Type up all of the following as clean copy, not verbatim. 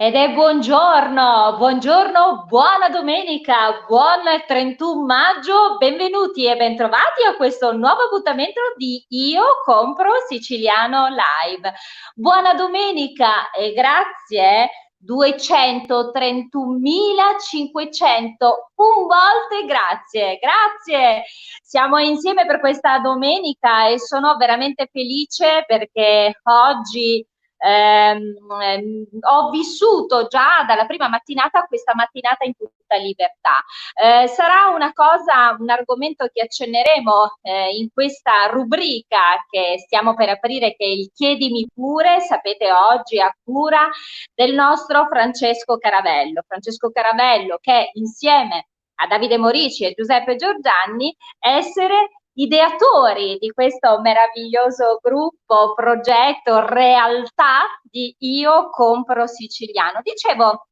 Ed è buongiorno, buongiorno, buona domenica, buon 31 maggio, benvenuti e bentrovati a questo nuovo appuntamento di Io Compro Siciliano Live. Buona domenica e grazie 231.500 volte grazie, grazie. Siamo insieme per questa domenica e sono veramente felice perché oggi ho vissuto già dalla prima mattinata questa mattinata in tutta libertà. Sarà una cosa, un argomento che accenneremo in questa rubrica che stiamo per aprire, che è il Chiedimi pure, sapete oggi a cura del nostro Francesco Caravello. Francesco Caravello che insieme a Davide Morici e Giuseppe Giorgianni essere ideatori di questo meraviglioso gruppo, progetto, realtà di Io Compro Siciliano. Dicevo,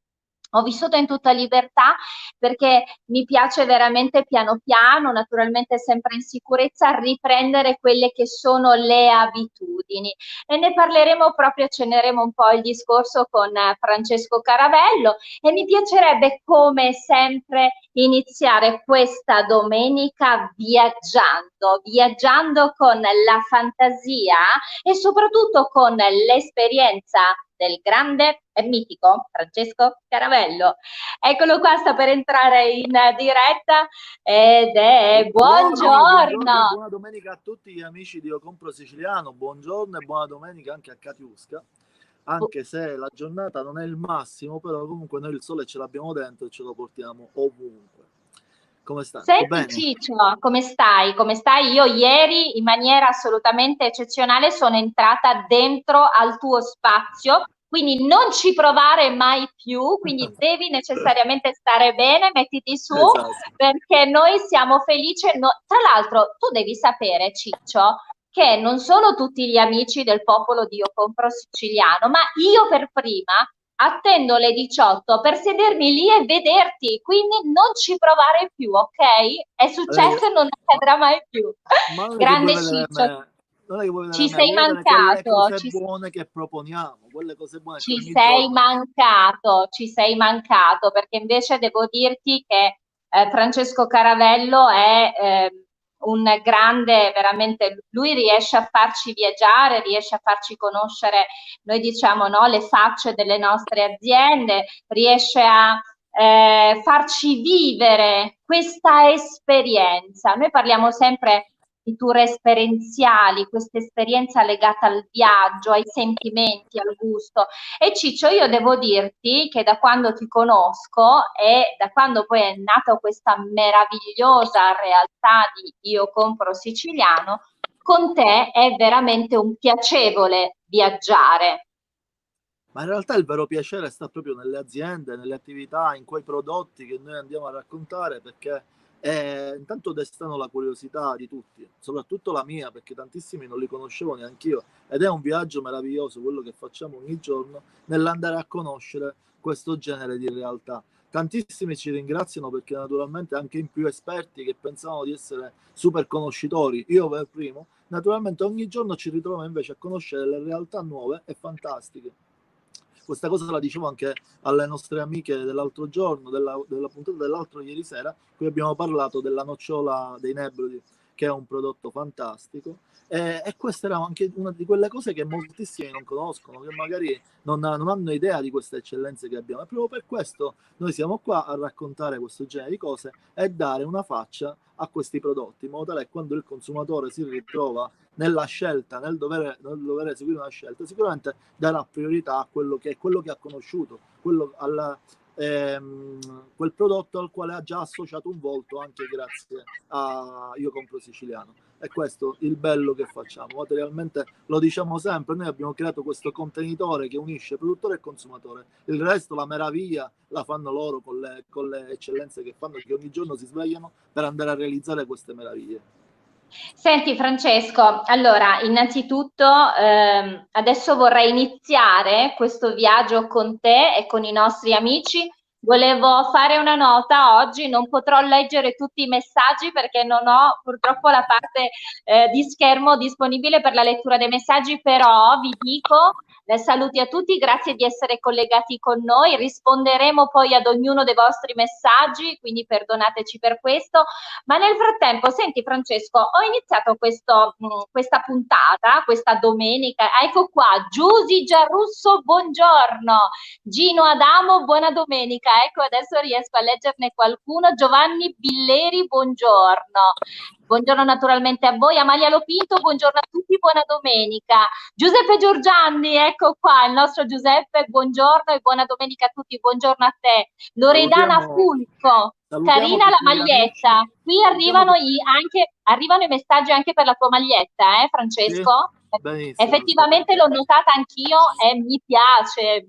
ho vissuto in tutta libertà perché mi piace veramente piano piano, naturalmente sempre in sicurezza, riprendere quelle che sono le abitudini. E ne parleremo proprio, accenneremo un po' il discorso con Francesco Caravello e mi piacerebbe come sempre iniziare questa domenica viaggiando, viaggiando con la fantasia e soprattutto con l'esperienza del grande e mitico Francesco Caravello. Eccolo qua, sta per entrare in diretta ed è Buongiorno e buongiorno. buona domenica a tutti gli amici di Io Compro Siciliano, buongiorno e buona domenica anche a Katiusca, anche se la giornata non è il massimo, però comunque noi il sole ce l'abbiamo dentro e ce lo portiamo ovunque. Come sta? Tutto Senti bene? Ciccio, come stai? Come stai? Io ieri in maniera assolutamente eccezionale sono entrata dentro al tuo spazio, quindi non ci provare mai più, quindi devi necessariamente stare bene, mettiti su, Esatto. perché noi siamo felici. Tra l'altro, tu devi sapere, Ciccio, che non sono tutti gli amici del popolo di Io Compro Siciliano, ma io per prima attendo le 18 per sedermi lì e vederti, quindi non ci provare più, ok? È Non è che- successo e non Ma, accadrà mai più. ma non è che vuoi Grande vedere Ciccio, me, non è che vuoi vedere ci me, sei vuoi vedere quelle mancato, cose buone che proponiamo, quelle cose buone che ci ogni sei giorno. mancato, ci sei mancato, perché invece devo dirti che Francesco Caravello è un grande, veramente, lui riesce a farci viaggiare, riesce a farci conoscere, noi diciamo, no, le facce delle nostre aziende, riesce a farci vivere questa esperienza. Noi parliamo sempre di tour esperienziali, questa esperienza legata al viaggio, ai sentimenti, al gusto. E Ciccio, io devo dirti che da quando ti conosco e da quando poi è nata questa meravigliosa realtà di Io Compro Siciliano, con te è veramente un piacevole viaggiare. Ma in realtà il vero piacere sta proprio nelle aziende, nelle attività, in quei prodotti che noi andiamo a raccontare perché intanto destano la curiosità di tutti, soprattutto la mia perché tantissimi non li conoscevo neanche io ed è un viaggio meraviglioso quello che facciamo ogni giorno nell'andare a conoscere questo genere di realtà. Tantissimi ci ringraziano perché naturalmente anche in più esperti che pensavano di essere super conoscitori, io per primo, naturalmente ogni giorno ci ritroviamo invece a conoscere le realtà nuove e fantastiche. Questa cosa la dicevo anche alle nostre amiche dell'altro giorno, della puntata dell'altro ieri sera, qui abbiamo parlato della nocciola dei Nebrodi, che è un prodotto fantastico. E questa era anche una di quelle cose che moltissimi non conoscono, che magari non hanno idea di queste eccellenze che abbiamo. E proprio per questo noi siamo qua a raccontare questo genere di cose e dare una faccia a questi prodotti, in modo tale che quando il consumatore si ritrova nella scelta, nel dover eseguire una scelta, sicuramente darà priorità a quello che ha conosciuto, quel prodotto al quale ha già associato un volto anche grazie a Io Compro Siciliano. E questo il bello che facciamo. Materialmente lo diciamo sempre, noi abbiamo creato questo contenitore che unisce produttore e consumatore. Il resto, la meraviglia, la fanno loro con le eccellenze che fanno, che ogni giorno si svegliano per andare a realizzare queste meraviglie. Senti Francesco, allora innanzitutto adesso vorrei iniziare questo viaggio con te e con i nostri amici. Volevo fare una nota oggi, non potrò leggere tutti i messaggi perché non ho purtroppo la parte di schermo disponibile per la lettura dei messaggi, però vi dico Saluti a tutti, grazie di essere collegati con noi, risponderemo poi ad ognuno dei vostri messaggi, quindi perdonateci per questo, ma nel frattempo, senti Francesco, ho iniziato questa puntata, questa domenica, ecco qua, Giusy Giarrusso, buongiorno, Gino Adamo, buona domenica, ecco adesso riesco a leggerne qualcuno, Giovanni Billeri, buongiorno. Buongiorno naturalmente a voi, Amalia Lopinto, buongiorno a tutti, buona domenica. Giuseppe Giorgianni, ecco qua, il nostro Giuseppe, buongiorno e buona domenica a tutti, buongiorno a te. Loredana Fulco, carina la maglietta, qui arrivano i messaggi anche per la tua maglietta, Francesco? Sì, benissimo, Effettivamente l'ho notata anch'io e mi piace,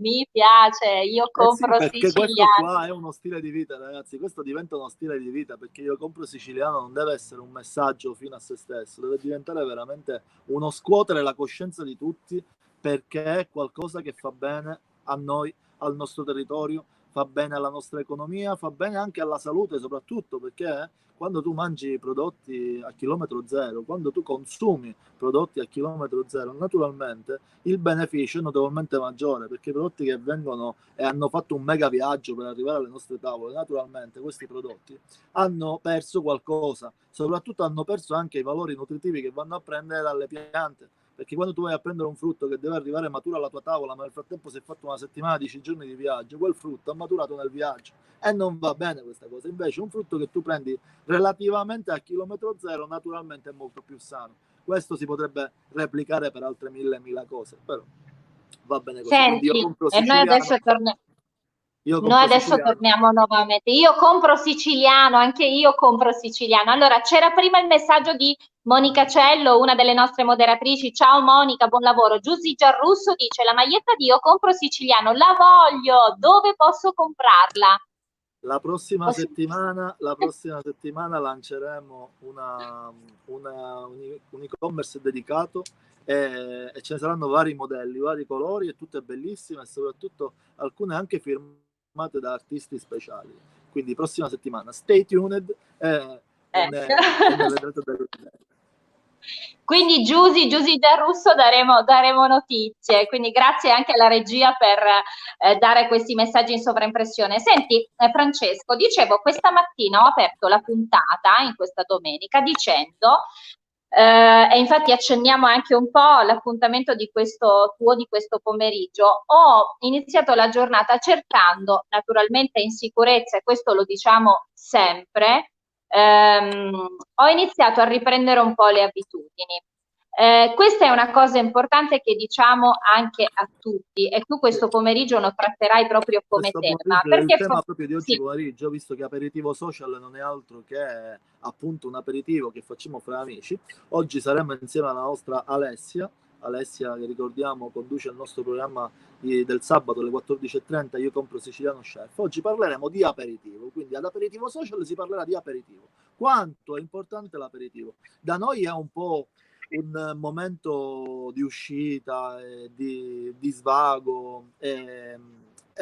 io compro sì, perché questo siciliano. qua è uno stile di vita, ragazzi, questo diventa uno stile di vita, perché io compro siciliano non deve essere un messaggio fino a se stesso, deve diventare veramente uno scuotere la coscienza di tutti, perché è qualcosa che fa bene a noi, al nostro territorio, fa bene alla nostra economia, fa bene anche alla salute soprattutto, perché quando tu mangi prodotti a chilometro zero, quando tu consumi prodotti a chilometro zero, naturalmente il beneficio è notevolmente maggiore, perché i prodotti che vengono e hanno fatto un mega viaggio per arrivare alle nostre tavole, naturalmente questi prodotti hanno perso qualcosa, soprattutto hanno perso anche i valori nutritivi che vanno a prendere dalle piante, perché quando tu vai a prendere un frutto che deve arrivare maturo alla tua tavola, ma nel frattempo si è fatto una settimana, 10 giorni di viaggio, quel frutto ha maturato nel viaggio e non va bene questa cosa. Invece un frutto che tu prendi relativamente a chilometro zero naturalmente è molto più sano. Questo si potrebbe replicare per altre mille cose, però va bene così. Quindi io Senti, compro e noi siciliano. adesso torniamo. Io Noi compro adesso siciliano. torniamo nuovamente. Io compro siciliano, anche io compro siciliano. Allora, c'era prima il messaggio di Monica Cello, una delle nostre moderatrici. Ciao Monica, buon lavoro. Giusy Giarrusso dice: la maglietta di Io compro siciliano, la voglio, dove posso comprarla? La prossima settimana lanceremo un e-commerce dedicato e ce ne saranno vari modelli, vari colori e tutte bellissime e soprattutto alcune anche firmate da artisti speciali. Quindi prossima settimana, stay tuned e ne vedrete delle belle. Quindi Giusy Del Russo daremo notizie, quindi grazie anche alla regia per dare questi messaggi in sovraimpressione. Senti Francesco, dicevo questa mattina ho aperto la puntata in questa domenica dicendo, e infatti accenniamo anche un po' all'appuntamento di questo pomeriggio, ho iniziato la giornata cercando naturalmente in sicurezza, e questo lo diciamo sempre, ho iniziato a riprendere un po' le abitudini. Questa è una cosa importante che diciamo anche a tutti e tu questo pomeriggio lo tratterai proprio come Questo tema. pomeriggio è il Perché tema proprio di oggi sì. pomeriggio, visto che aperitivo social non è altro che appunto un aperitivo che facciamo fra amici. Oggi saremo insieme alla nostra Alessia, che ricordiamo conduce il nostro programma del sabato alle 14:30, Io compro siciliano chef. Oggi parleremo di aperitivo, quindi ad aperitivo social si parlerà di aperitivo. Quanto è importante l'aperitivo? Da noi è un po' un momento di uscita, di svago e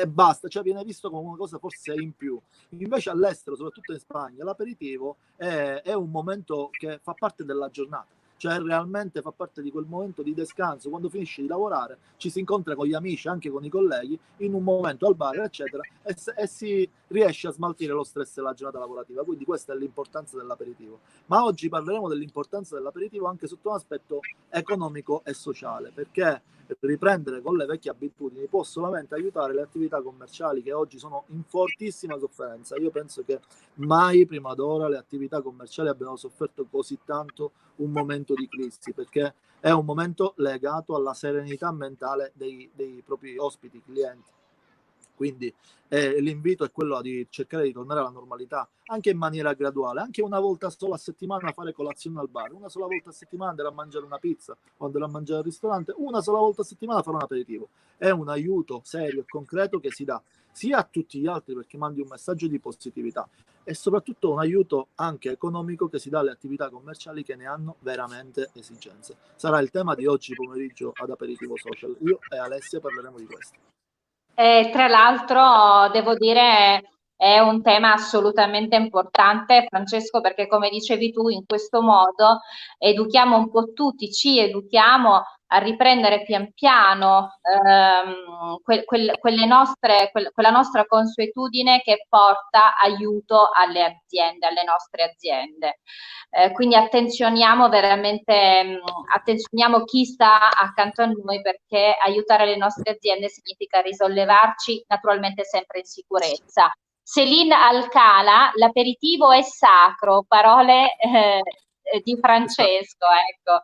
basta, cioè viene visto come una cosa forse in più. Invece all'estero, soprattutto in Spagna, l'aperitivo è un momento che fa parte della giornata, cioè realmente fa parte di quel momento di descanso. Quando finisci di lavorare ci si incontra con gli amici, anche con i colleghi, in un momento al bar, eccetera, e si riesce a smaltire lo stress della giornata lavorativa. Quindi questa è l'importanza dell'aperitivo. Ma oggi parleremo dell'importanza dell'aperitivo anche sotto un aspetto economico e sociale, perché riprendere con le vecchie abitudini può solamente aiutare le attività commerciali che oggi sono in fortissima sofferenza. Io penso che mai prima d'ora le attività commerciali abbiano sofferto così tanto un momento di crisi, perché è un momento legato alla serenità mentale dei propri ospiti, clienti. Quindi l'invito è quello di cercare di tornare alla normalità, anche in maniera graduale, anche una volta sola a settimana fare colazione al bar, una sola volta a settimana andare a mangiare una pizza o andare a mangiare al ristorante, una sola volta a settimana fare un aperitivo. È un aiuto serio e concreto che si dà sia a tutti gli altri perché mandi un messaggio di positività e soprattutto un aiuto anche economico che si dà alle attività commerciali che ne hanno veramente esigenze. Sarà il tema di oggi pomeriggio ad Aperitivo Social. Io e Alessia parleremo di questo. Tra l'altro, devo dire, è un tema assolutamente importante, Francesco, perché come dicevi tu, in questo modo educhiamo un po' tutti, ci educhiamo a riprendere pian piano quella nostra consuetudine che porta aiuto alle aziende, alle nostre aziende. Quindi attenzioniamo veramente, attenzioniamo chi sta accanto a noi, perché aiutare le nostre aziende significa risollevarci naturalmente sempre in sicurezza. Selin Alcala, l'aperitivo è sacro, parole di Francesco, ecco.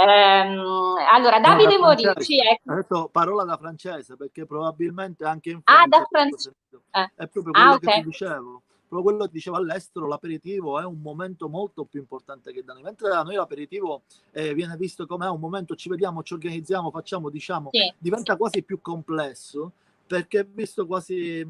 Allora, No, da Davide Morici, francese. ecco. Ha detto parola da francese, perché probabilmente anche in Ah, da Francia francese. è proprio Ah, quello ok. che ti dicevo. Proprio quello che dicevo all'estero, l'aperitivo è un momento molto più importante che da noi. Mentre da noi l'aperitivo viene visto come un momento, ci vediamo, ci organizziamo, facciamo, diciamo, Sì. diventa quasi più complesso perché è visto quasi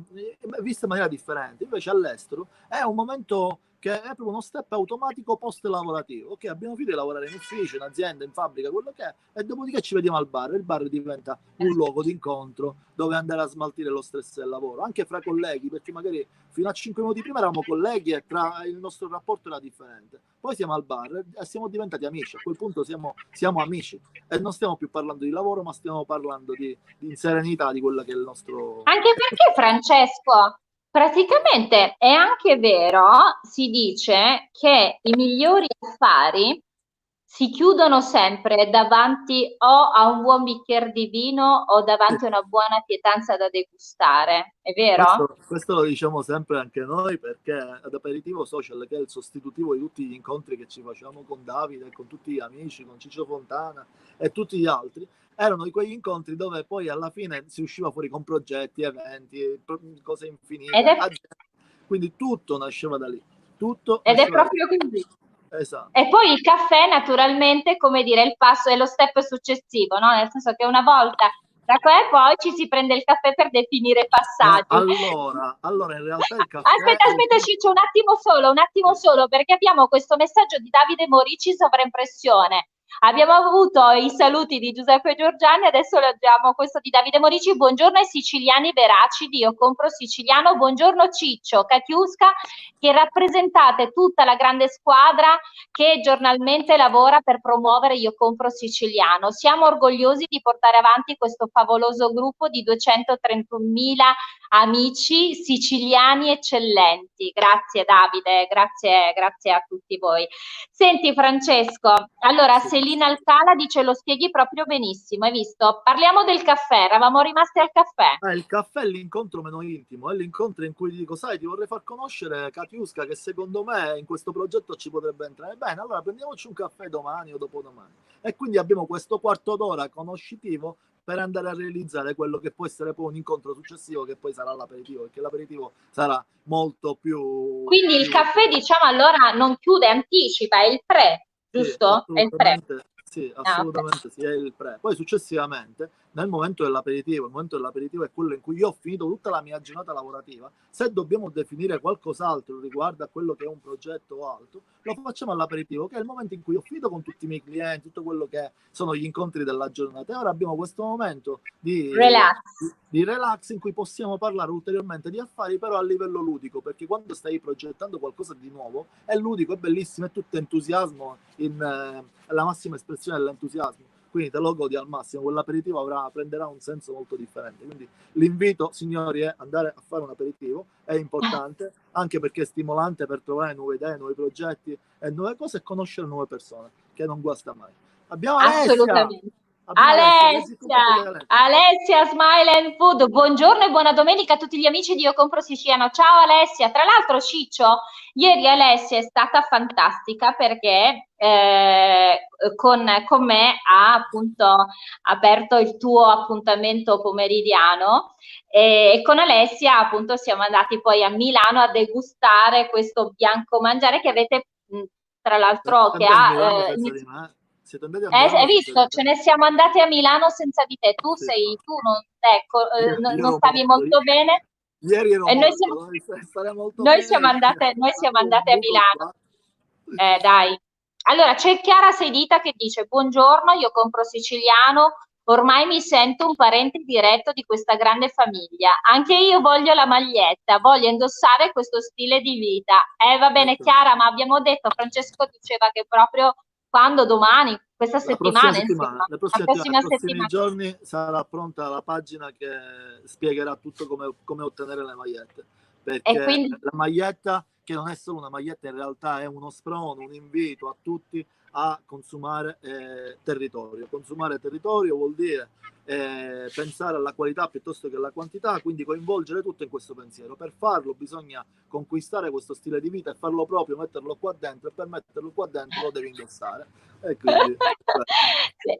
visto in maniera differente. Invece all'estero è un momento che è proprio uno step automatico post lavorativo. Ok, abbiamo finito di lavorare in ufficio, in azienda, in fabbrica, quello che è, e dopodiché ci vediamo al bar. Il bar diventa un luogo di incontro dove andare a smaltire lo stress del lavoro, anche fra colleghi, perché magari fino a 5 minuti prima eravamo colleghi e tra il nostro rapporto era differente. Poi siamo al bar e siamo diventati amici. A quel punto siamo amici e non stiamo più parlando di lavoro, ma stiamo parlando di serenità di quella che è il nostro. Anche perché, Francesco, praticamente è anche vero, si dice che i migliori affari si chiudono sempre davanti o a un buon bicchiere di vino o davanti a una buona pietanza da degustare, è vero? Questo lo diciamo sempre anche noi, perché ad Aperitivo Social, che è il sostitutivo di tutti gli incontri che ci facciamo con Davide, con tutti gli amici, con Ciccio Fontana e tutti gli altri, erano di quegli incontri dove poi alla fine si usciva fuori con progetti, eventi, cose Ed infinite, è, quindi tutto nasceva da lì, tutto ed è nasceva da lì. proprio così. Esatto. E poi il caffè, naturalmente, come dire, il passo è lo step successivo, no? Nel senso che una volta da qua e poi ci si prende il caffè per definire i No, passaggi. allora in realtà il caffè è Aspetta, Ciccio, un attimo solo, perché abbiamo questo messaggio di Davide Morici, sovraimpressione. Abbiamo avuto i saluti di Giuseppe Giorgiani, adesso leggiamo questo di Davide Morici. Buongiorno ai siciliani veraci di Io Compro Siciliano, buongiorno Ciccio, Katiuska, che rappresentate tutta la grande squadra che giornalmente lavora per promuovere Io Compro Siciliano. Siamo orgogliosi di portare avanti questo favoloso gruppo di 231.000 amici siciliani eccellenti. Grazie Davide, grazie a tutti voi. Senti Francesco, allora sì. Selina Alcala dice lo spieghi proprio benissimo, hai visto? Parliamo del caffè, eravamo rimasti al caffè. Il caffè è l'incontro meno intimo, è l'incontro in cui dico, sai, ti vorrei far conoscere Katiuska, che secondo me in questo progetto ci potrebbe entrare bene, allora prendiamoci un caffè domani o dopodomani. E quindi abbiamo questo quarto d'ora conoscitivo per andare a realizzare quello che può essere poi un incontro successivo, che poi sarà l'aperitivo, perché l'aperitivo sarà molto Quindi il più caffè, diciamo, allora non chiude, anticipa, è il pre, sì, giusto? È il pre. sì, Ah, ok. assolutamente sì, è il pre. Poi successivamente, nel momento dell'aperitivo, il momento dell'aperitivo è quello in cui io ho finito tutta la mia giornata lavorativa. Se dobbiamo definire qualcos'altro riguardo a quello che è un progetto o altro, lo facciamo all'aperitivo, che è il momento in cui ho finito con tutti i miei clienti, tutto quello che sono gli incontri della giornata. E ora abbiamo questo momento Relax. di relax in cui possiamo parlare ulteriormente di affari, però a livello ludico, perché quando stai progettando qualcosa di nuovo è ludico, è bellissimo, è tutto entusiasmo, la massima espressione dell'entusiasmo, quindi te lo godi al massimo. Quell'aperitivo prenderà un senso molto differente, quindi l'invito, signori, è andare a fare un aperitivo, è importante anche perché è stimolante per trovare nuove idee, nuovi progetti e nuove cose, e conoscere nuove persone, che non guasta mai. Abbiamo Alessia. Assolutamente. Abbiamo Alessia, Alessia. Alessia Smile and Food, buongiorno e buona domenica a tutti gli amici di Io Compro Siciliano. Ciao Alessia, tra l'altro Ciccio, ieri Alessia è stata fantastica perché con me ha appunto aperto il tuo appuntamento pomeridiano e con Alessia appunto siamo andati poi a Milano a degustare questo bianco mangiare che avete tra l'altro che Siete andati a ha Milano senza di me? Siete andati a hai Milano senza di visto, ce me? ne siamo andati a Milano senza di te. Tu Sì, non, ecco, io non ero stavi morto. molto bene Ieri ero e morto, dovessi stare molto bene. noi siamo Avevo un andate a buco Milano. qua. Dai. Allora, c'è Chiara Sedita che dice: Buongiorno, io compro siciliano. Ormai mi sento un parente diretto di questa grande famiglia. Anche io voglio la maglietta, voglio indossare questo stile di vita. Va bene, Ecco. Chiara, ma abbiamo detto, Francesco diceva che proprio quando? Domani? Questa La prossima settimana, settimana, insomma, la la prossima settimana, prossima nei prossimi settimana. giorni sarà pronta la pagina che spiegherà tutto come ottenere le magliette. E Perché quindi la maglietta, che non è solo una maglietta, in realtà è uno sprono, un invito a tutti a consumare territorio. Consumare territorio vuol dire pensare alla qualità piuttosto che alla quantità, quindi coinvolgere tutto in questo pensiero. Per farlo bisogna conquistare questo stile di vita e farlo proprio, metterlo qua dentro, e per metterlo qua dentro lo devi indossare. E quindi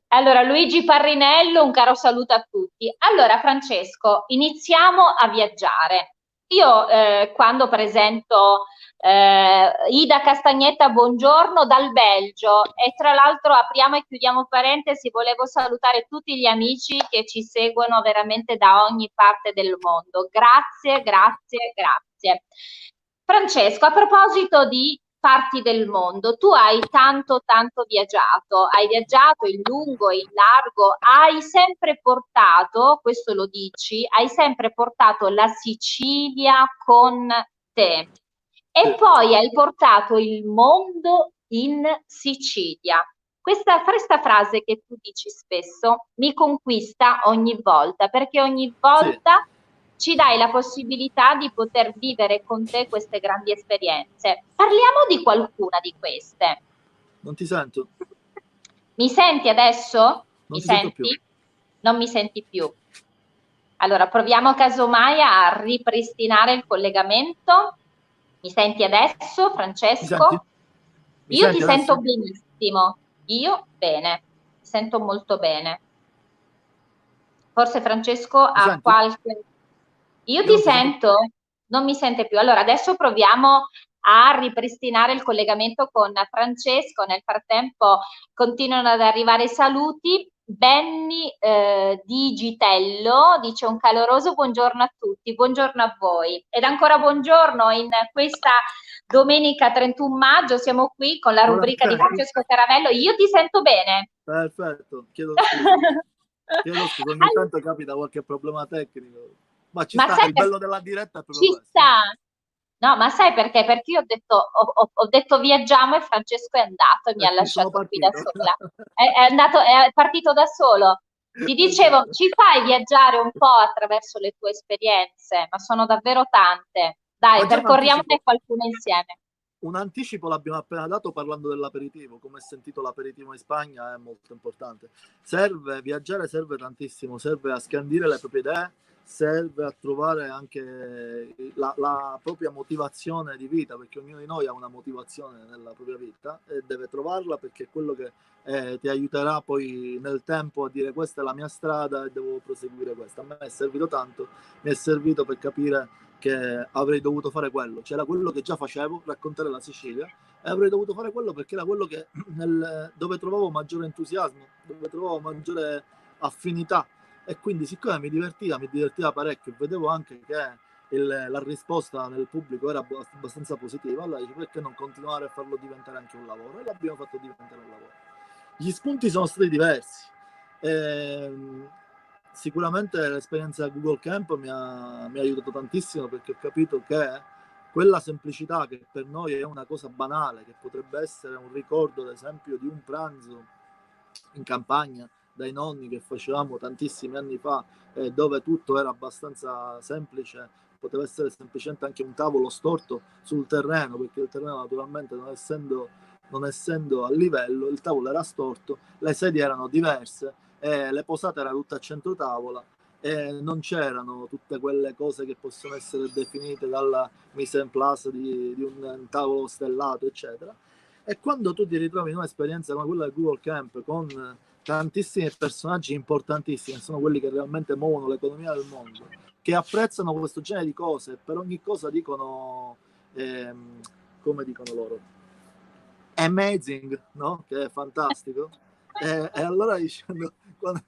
allora, Luigi Parrinello, un caro saluto a tutti. Allora, Francesco, iniziamo a viaggiare. Io quando presento Ida Castagnetta, buongiorno dal Belgio, e tra l'altro apriamo e chiudiamo parentesi, volevo salutare tutti gli amici che ci seguono veramente da ogni parte del mondo. Grazie, grazie, grazie. Francesco, a proposito di parti del mondo, tu hai tanto viaggiato in lungo e in largo, hai sempre portato, questo lo dici, hai sempre portato la Sicilia con te e sì. poi hai portato il mondo in Sicilia. Questa frase che tu dici spesso mi conquista ogni volta, perché ogni Sì, volta ci dai la possibilità di poter vivere con te queste grandi esperienze. Parliamo di qualcuna di queste. non ti sento, Mi senti adesso? non Mi ti sento più. senti? Non mi senti più. Allora, proviamo casomai a ripristinare il collegamento. Mi senti adesso, Mi senti? Francesco? Mi Io ti senti sento adesso? benissimo. Io bene, ti sento molto bene. Forse Francesco Mi ha senti? qualche... Io Io ti non ti sento più. sento? Non mi sente più. Allora, adesso proviamo a ripristinare il collegamento con Francesco. Nel frattempo continuano ad arrivare i saluti. Benny Digitello dice un caloroso buongiorno a tutti, buongiorno a voi. Ed ancora buongiorno in questa domenica 31 maggio, siamo qui con la Ora mi rubrica di senti? Francesco Caravello. Io ti sento bene. Perfetto, chiedo scusa. Chiedo scusa, ogni tanto capita qualche problema tecnico. Ma ci Ma sta, sai il perché bello della diretta è proprio ci questo. sta? No, ma sai perché? Perché io ho detto viaggiamo e Francesco è andato e mi E ha qui sono lasciato qui da partito. sola. È partito da solo. Ti dicevo, Esatto. ci fai viaggiare un po' attraverso le tue esperienze, ma sono davvero tante. Dai, Ma già percorriamone qualcuna insieme. un anticipo l'abbiamo appena dato parlando dell'aperitivo. Come hai sentito, l'aperitivo in Spagna è molto importante. Serve viaggiare, serve tantissimo, serve a scandire le proprie idee, serve a trovare anche la propria motivazione di vita, perché ognuno di noi ha una motivazione nella propria vita e deve trovarla, perché è quello che ti aiuterà poi nel tempo a dire questa è la mia strada e devo proseguire questa. A me è servito tanto, mi è servito per capire che avrei dovuto fare quello, c'era quello che già facevo, raccontare la Sicilia, e avrei dovuto fare quello perché era quello che dove trovavo maggiore entusiasmo, dove trovavo maggiore affinità, e quindi siccome mi divertiva parecchio, vedevo anche che la risposta nel pubblico era abbastanza positiva, allora dico perché non continuare a farlo diventare anche un lavoro, e l'abbiamo fatto diventare un lavoro. Gli spunti sono stati diversi. Sicuramente l'esperienza Google Camp mi ha aiutato tantissimo, perché ho capito che quella semplicità che per noi è una cosa banale, che potrebbe essere un ricordo ad esempio di un pranzo in campagna dai nonni che facevamo tantissimi anni fa, dove tutto era abbastanza semplice, poteva essere semplicemente anche un tavolo storto sul terreno, perché il terreno naturalmente non essendo a livello, il tavolo era storto, le sedie erano diverse, le posate erano tutte a centro tavola, e non c'erano tutte quelle cose che possono essere definite dalla mise en place di un tavolo stellato, eccetera. E quando tu ti ritrovi in un'esperienza come quella del Google Camp con tantissimi personaggi importantissimi, sono quelli che realmente muovono l'economia del mondo, che apprezzano questo genere di cose, per ogni cosa dicono, come dicono loro, amazing, no? Che è fantastico. E allora dicendo,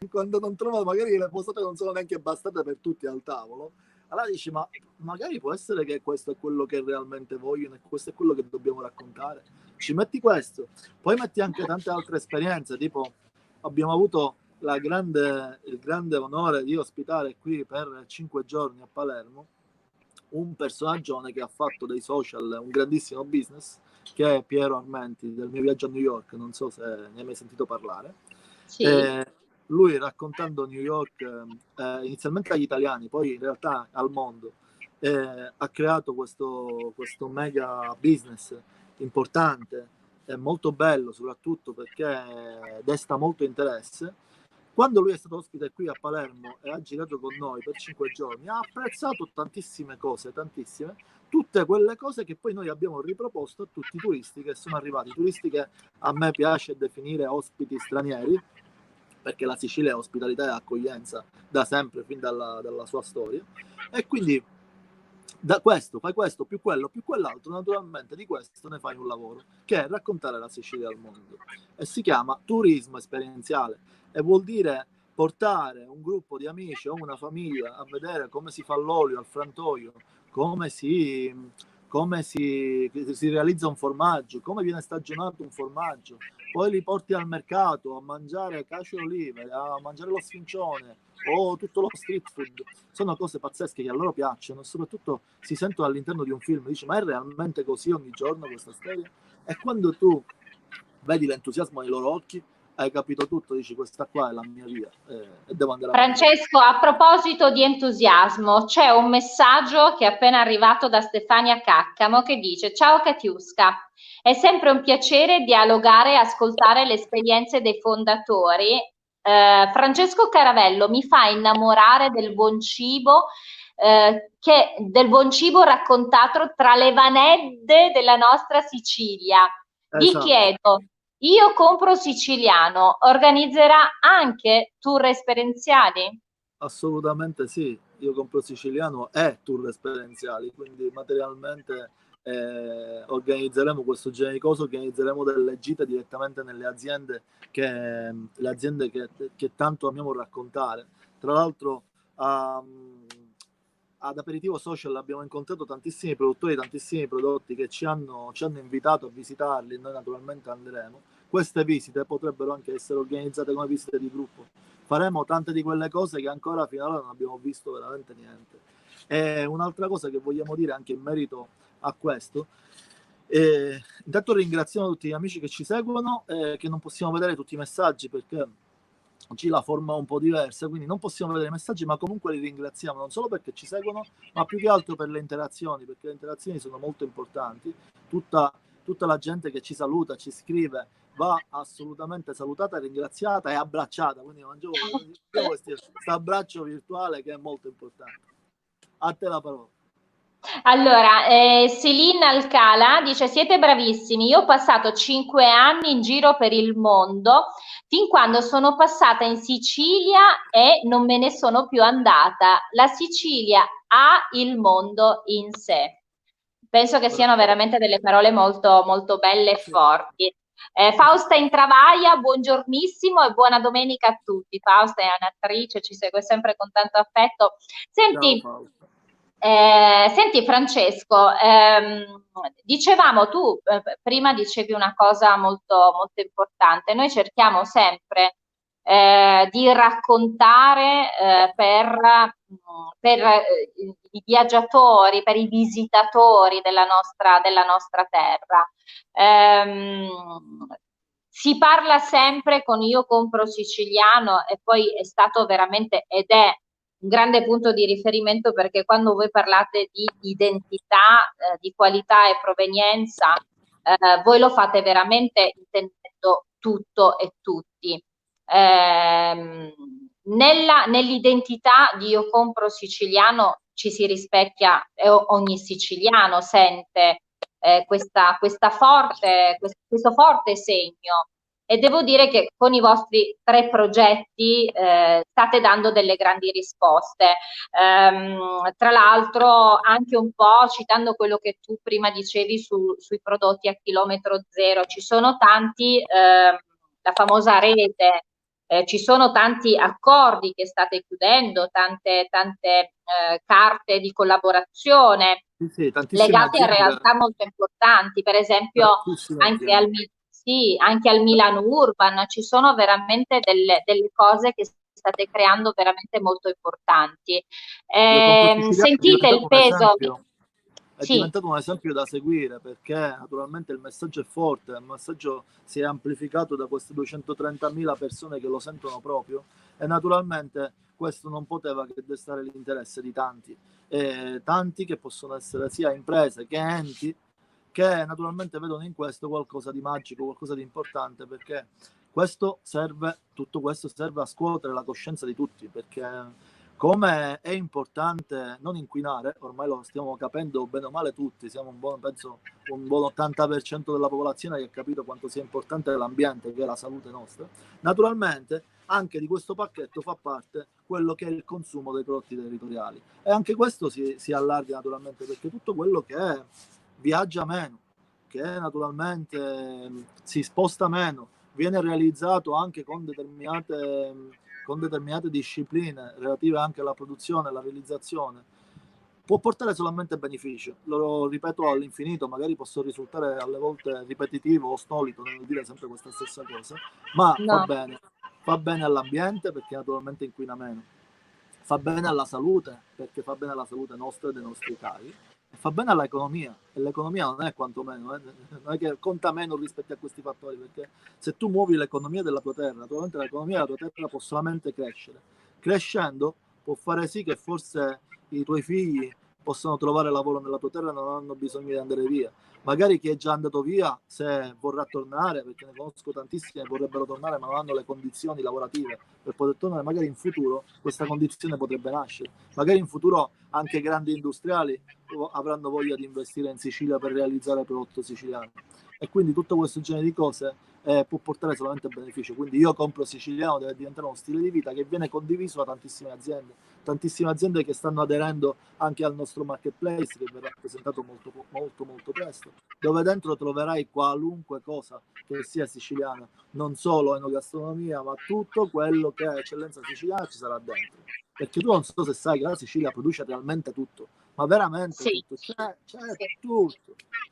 quando non trovo, magari le posate non sono neanche bastate per tutti al tavolo, allora dici, ma magari può essere che questo è quello che realmente vogliono e questo è quello che dobbiamo raccontare. Ci metti questo, poi metti anche tante altre esperienze, tipo abbiamo avuto il grande onore di ospitare qui per 5 giorni a Palermo un personaggio che ha fatto dei social un grandissimo business, che è Piero Armenti, del mio viaggio a New York, non so se ne hai mai sentito parlare. Sì. Lui raccontando New York inizialmente agli italiani, poi in realtà al mondo, ha creato questo mega business importante, è molto bello soprattutto perché desta molto interesse. Quando lui è stato ospite qui a Palermo e ha girato con noi per 5 giorni, ha apprezzato tantissime cose, tantissime, tutte quelle cose che poi noi abbiamo riproposto a tutti i turisti che sono arrivati, turisti che a me piace definire ospiti stranieri, perché la Sicilia è ospitalità e accoglienza da sempre, fin dalla sua storia, e quindi da questo, fai questo, più quello, più quell'altro, naturalmente di questo ne fai un lavoro, che è raccontare la Sicilia al mondo. E si chiama turismo esperienziale e vuol dire portare un gruppo di amici o una famiglia a vedere come si fa l'olio al frantoio, come si realizza un formaggio, come viene stagionato un formaggio, poi li porti al mercato a mangiare cacio e olive, a mangiare lo sfincione o tutto lo street food. Sono cose pazzesche che a loro piacciono e soprattutto si sentono all'interno di un film. Dici, ma è realmente così ogni giorno questa storia? E quando tu vedi l'entusiasmo nei loro occhi, hai capito tutto, dici questa qua è la mia via e devo andare avanti. Francesco, a proposito di entusiasmo, c'è un messaggio che è appena arrivato da Stefania Caccamo che dice: ciao Katiuska, è sempre un piacere dialogare e ascoltare le esperienze dei fondatori. Francesco Caravello mi fa innamorare del buon cibo, del buon cibo raccontato tra le vanette della nostra Sicilia. Vi chiedo, io compro siciliano, organizzerà anche tour esperienziali? Assolutamente sì, io compro siciliano e tour esperienziali, quindi materialmente organizzeremo questo genere di cose, organizzeremo delle gite direttamente nelle aziende che tanto amiamo raccontare. Tra l'altro ad Aperitivo Social abbiamo incontrato tantissimi produttori, tantissimi prodotti che ci hanno invitato a visitarli, noi naturalmente andremo. Queste visite potrebbero anche essere organizzate come visite di gruppo. Faremo tante di quelle cose che ancora fino ad ora non abbiamo visto veramente niente. E un'altra cosa che vogliamo dire anche in merito a questo, intanto ringraziamo tutti gli amici che ci seguono, che non possiamo vedere tutti i messaggi perché oggi la forma è un po' diversa, quindi non possiamo vedere i messaggi, ma comunque li ringraziamo non solo perché ci seguono, ma più che altro per le interazioni, perché le interazioni sono molto importanti. Tutta la gente che ci saluta, ci scrive, va assolutamente salutata, ringraziata e abbracciata, quindi mangiamo questo abbraccio virtuale che è molto importante. A te la parola. Allora, Celine Alcala dice: siete bravissimi, io ho passato 5 anni in giro per il mondo, fin quando sono passata in Sicilia e non me ne sono più andata. La Sicilia ha il mondo in sé. Penso che siano veramente delle parole molto, molto belle e forti. Fausta Intravaglia, buongiornissimo e buona domenica a tutti. Fausta è un'attrice, ci segue sempre con tanto affetto. Senti, senti Francesco, dicevamo tu, prima dicevi una cosa molto, molto importante, noi cerchiamo sempre di raccontare per i viaggiatori, per i visitatori della nostra terra. Si parla sempre con Io compro siciliano e poi è stato veramente ed è un grande punto di riferimento perché quando voi parlate di identità, di qualità e provenienza, voi lo fate veramente intendendo tutto e tutti. Nell'identità di Io compro siciliano ci si rispecchia e ogni siciliano sente questo forte segno. E devo dire che con i vostri 3 progetti state dando delle grandi risposte. Tra l'altro, anche un po' citando quello che tu prima dicevi sui prodotti a chilometro zero, ci sono tanti, la famosa rete, ci sono tanti accordi che state chiudendo, tante carte di collaborazione legate a realtà molto importanti, per esempio anche al Milano Urban, ci sono veramente delle cose che state creando veramente molto importanti. Sentite il peso. è Sì, diventato un esempio da seguire, perché naturalmente il messaggio è forte, il messaggio si è amplificato da queste 230.000 persone che lo sentono proprio, e naturalmente questo non poteva che destare l'interesse di tanti, tanti che possono essere sia imprese che enti, che naturalmente vedono in questo qualcosa di magico, qualcosa di importante, perché tutto questo serve a scuotere la coscienza di tutti, perché come è importante non inquinare, ormai lo stiamo capendo bene o male tutti, siamo penso un buon 80% della popolazione che ha capito quanto sia importante l'ambiente, che è la salute nostra. Naturalmente anche di questo pacchetto fa parte quello che è il consumo dei prodotti territoriali, e anche questo si allarga naturalmente, perché tutto quello che è viaggia meno, che naturalmente si sposta meno, viene realizzato anche con determinate discipline relative anche alla produzione e alla realizzazione, può portare solamente beneficio. Lo ripeto all'infinito, magari posso risultare alle volte ripetitivo o stolito nel dire sempre questa stessa cosa, ma no, fa bene all'ambiente perché naturalmente inquina meno, fa bene alla salute perché fa bene alla salute nostra e dei nostri cari, e fa bene all'economia, e l'economia non è quantomeno, non è che conta meno rispetto a questi fattori, perché se tu muovi l'economia della tua terra, naturalmente l'economia della tua terra può solamente crescere. Crescendo può fare sì che forse i tuoi figli possano trovare lavoro nella tua terra e non hanno bisogno di andare via. Magari chi è già andato via, se vorrà tornare, perché ne conosco tantissimi che vorrebbero tornare ma non hanno le condizioni lavorative per poter tornare, magari in futuro questa condizione potrebbe nascere. Magari in futuro anche grandi industriali avranno voglia di investire in Sicilia per realizzare prodotto siciliano. E quindi tutto questo genere di cose può portare solamente beneficio. Quindi io compro siciliano deve diventare uno stile di vita che viene condiviso da tantissime aziende che stanno aderendo anche al nostro marketplace, che verrà presentato molto presto, dove dentro troverai qualunque cosa che sia siciliana, non solo enogastronomia, ma tutto quello che è eccellenza siciliana ci sarà dentro. Perché tu non so se sai che la Sicilia produce realmente tutto, ma veramente sì, tutto, sì,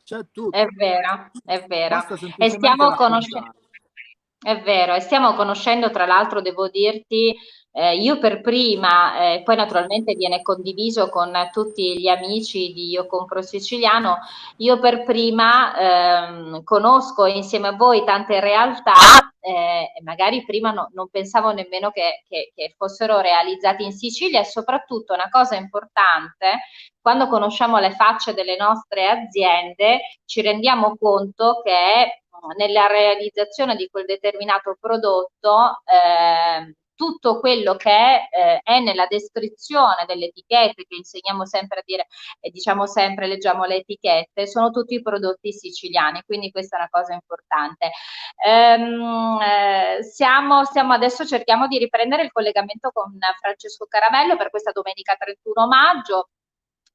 c'è tutto, è vero, è vero. basta E semplicemente stiamo conoscendo. raccontare. È vero, e stiamo conoscendo, tra l'altro, devo dirti, io per prima, poi naturalmente viene condiviso con tutti gli amici di Io Compro Siciliano, io per prima conosco insieme a voi tante realtà, e magari prima non pensavo nemmeno che fossero realizzati in Sicilia, e soprattutto una cosa importante, quando conosciamo le facce delle nostre aziende, ci rendiamo conto che nella realizzazione di quel determinato prodotto tutto quello che è nella descrizione delle etichette, che insegniamo sempre a dire, e diciamo sempre, leggiamo le etichette, sono tutti prodotti siciliani, quindi questa è una cosa importante. Stiamo adesso, cerchiamo di riprendere il collegamento con Francesco Caramello per questa domenica 31 maggio.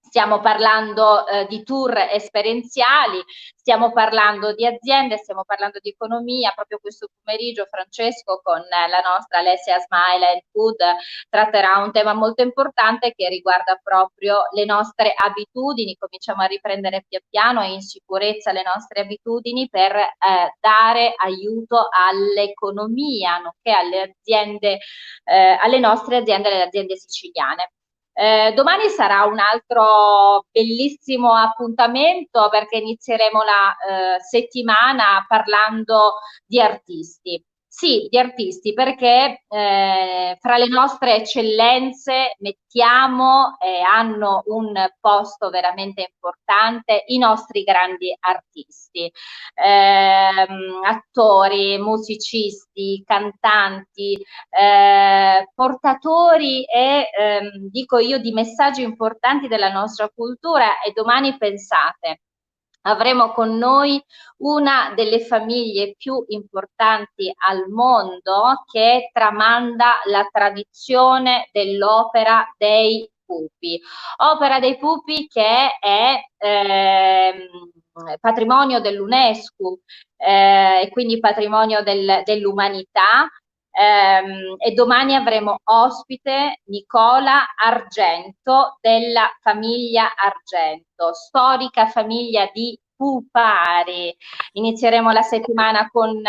Stiamo parlando di tour esperienziali, stiamo parlando di aziende, stiamo parlando di economia. Proprio questo pomeriggio Francesco con la nostra Alessia Smile and Food tratterà un tema molto importante che riguarda proprio le nostre abitudini. Cominciamo a riprendere pian piano e in sicurezza le nostre abitudini per dare aiuto all'economia, nonché alle aziende, alle nostre aziende, le aziende siciliane. Domani sarà un altro bellissimo appuntamento perché inizieremo la settimana parlando di artisti. Sì, di artisti, perché fra le nostre eccellenze mettiamo e hanno un posto veramente importante i nostri grandi artisti, attori, musicisti, cantanti, portatori e dico io di messaggi importanti della nostra cultura. E domani pensate, avremo con noi una delle famiglie più importanti al mondo che tramanda la tradizione dell'opera dei pupi. Opera dei pupi che è patrimonio dell'UNESCO e quindi patrimonio dell'umanità. E domani avremo ospite Nicola Argento della famiglia Argento, storica famiglia di pupari. Inizieremo la settimana con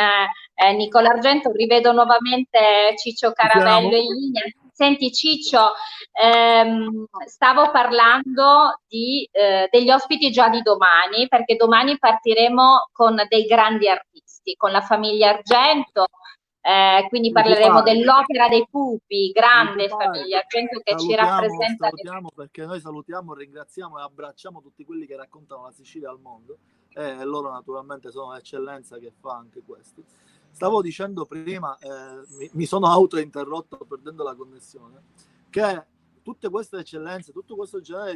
Nicola Argento. Rivedo nuovamente Ciccio Ci Caramello siamo? in linea. Senti Ciccio, stavo parlando degli ospiti già di domani, perché domani partiremo con dei grandi artisti, con la famiglia Argento, quindi parleremo dell'Opera dei Pupi, grande famiglia Argento che ci rappresenta. Salutiamo, perché noi salutiamo, ringraziamo e abbracciamo tutti quelli che raccontano la Sicilia al mondo, e loro naturalmente sono l'eccellenza che fa anche questo. Stavo dicendo prima, mi sono autointerrotto perdendo la connessione, che tutte queste eccellenze, tutto questo genere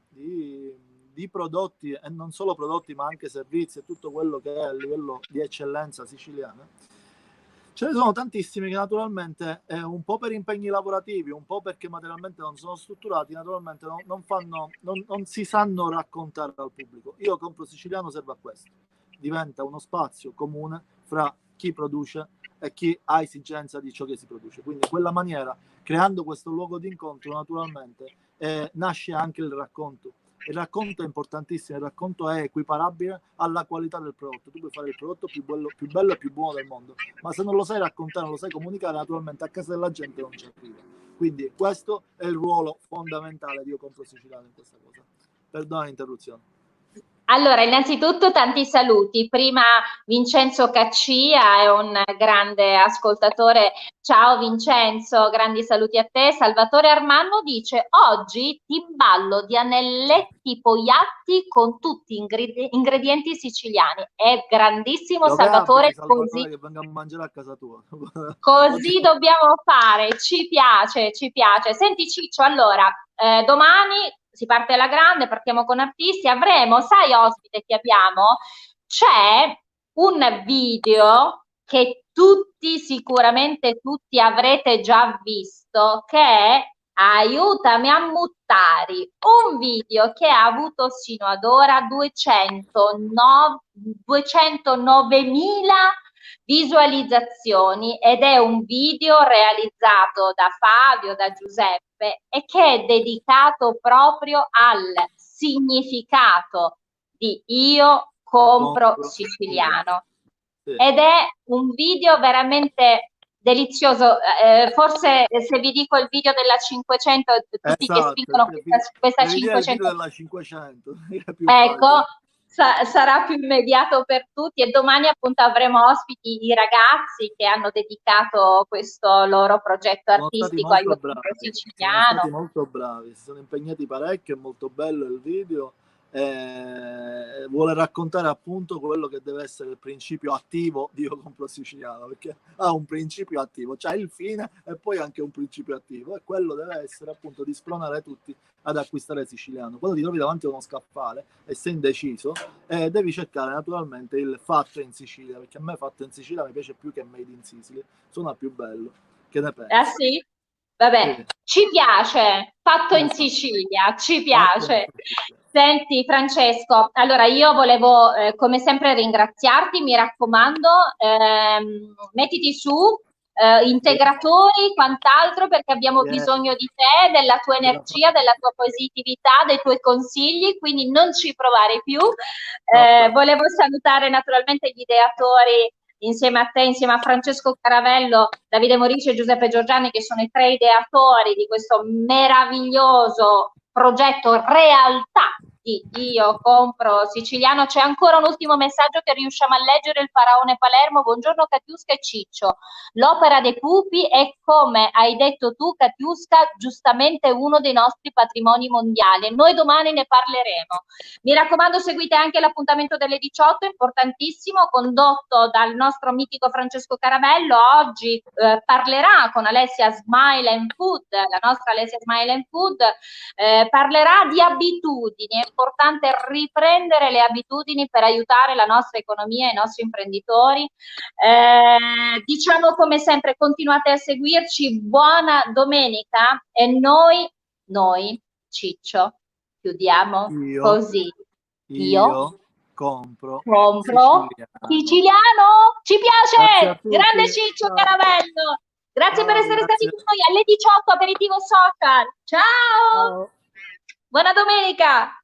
di prodotti, e non solo prodotti ma anche servizi e tutto quello che è a livello di eccellenza siciliana, ce ne sono tantissimi che naturalmente un po' per impegni lavorativi, un po' perché materialmente non sono strutturati, naturalmente non si sanno raccontare al pubblico. Io Compro Siciliano serve a questo, diventa uno spazio comune fra chi produce e chi ha esigenza di ciò che si produce. Quindi in quella maniera, creando questo luogo di incontro, naturalmente nasce anche il racconto. Il racconto è importantissimo, il racconto è equiparabile alla qualità del prodotto. Tu puoi fare il prodotto più bello e più buono del mondo, ma se non lo sai raccontare, non lo sai comunicare, naturalmente a casa della gente non ci arriva. Quindi questo è il ruolo fondamentale di Io Compro Siciliano in questa cosa. Perdona l'interruzione. Allora, innanzitutto tanti saluti. Prima Vincenzo Caccia è un grande ascoltatore. Ciao Vincenzo, grandi saluti a te. Salvatore Armanno dice: oggi ti ballo di anelletti pogliatti con tutti ingredienti siciliani. È grandissimo Salvatore, così che venga a mangiare a casa tua. Così dobbiamo fare, ci piace, ci piace. Senti Ciccio, allora, domani si parte alla grande, partiamo con artisti, avremo, sai ospite che abbiamo? C'è un video che tutti, sicuramente tutti avrete già visto, che è Aiutami a Muttari, un video che ha avuto sino ad ora 209.000 visualizzazioni ed è un video realizzato da Fabio, da Giuseppe e che è dedicato proprio al significato di Io Compro Siciliano. Ed è un video veramente delizioso. Forse se vi dico il video della 500, tutti che spingono questa 500, il video della 500 ecco, sarà più immediato per tutti, e domani appunto avremo ospiti i ragazzi che hanno dedicato questo loro progetto artistico a Io Compro Siciliano. Sono stati molto bravi, si sono impegnati parecchio, è molto bello il video. Vuole raccontare appunto quello che deve essere il principio attivo di Io Compro Siciliano, perché ha un principio attivo, c'è il fine e poi anche un principio attivo, e quello deve essere appunto di spronare tutti ad acquistare siciliano. Quando ti trovi davanti a uno scaffale e sei indeciso, devi cercare naturalmente il fatto in Sicilia, perché a me fatto in Sicilia mi piace più che made in Sicily, suona più bello. Che ne pensi? Ah sì? Vabbè, sì. Ci piace, fatto in Sicilia, ci piace. Senti Francesco, allora io volevo come sempre ringraziarti, mi raccomando, mettiti su, integratori, quant'altro, perché abbiamo bisogno di te, della tua energia, della tua positività, dei tuoi consigli, quindi non ci provare più. Volevo salutare naturalmente gli ideatori insieme a te, insieme a Francesco Caravello, Davide Morici e Giuseppe Giorgiani, che sono i 3 ideatori di questo meraviglioso progetto realtà di Io Compro Siciliano. C'è ancora un ultimo messaggio che riusciamo a leggere: il Faraone Palermo, buongiorno Katiuska e Ciccio, l'Opera dei Pupi è, come hai detto tu Katiuska, giustamente uno dei nostri patrimoni mondiali, noi domani ne parleremo. Mi raccomando, seguite anche l'appuntamento delle 18, importantissimo, condotto dal nostro mitico Francesco Caravello. Oggi parlerà con Alessia Smile and Food, la nostra Alessia Smile and Food, parlerà di abitudini. È importante riprendere le abitudini per aiutare la nostra economia e i nostri imprenditori. Diciamo come sempre, continuate a seguirci, buona domenica, e noi Ciccio, chiudiamo così. Io compro siciliano. Ci piace! Grande Ciccio Caravello! Grazie per essere stati con noi alle 18, aperitivo social. Ciao! Buona domenica!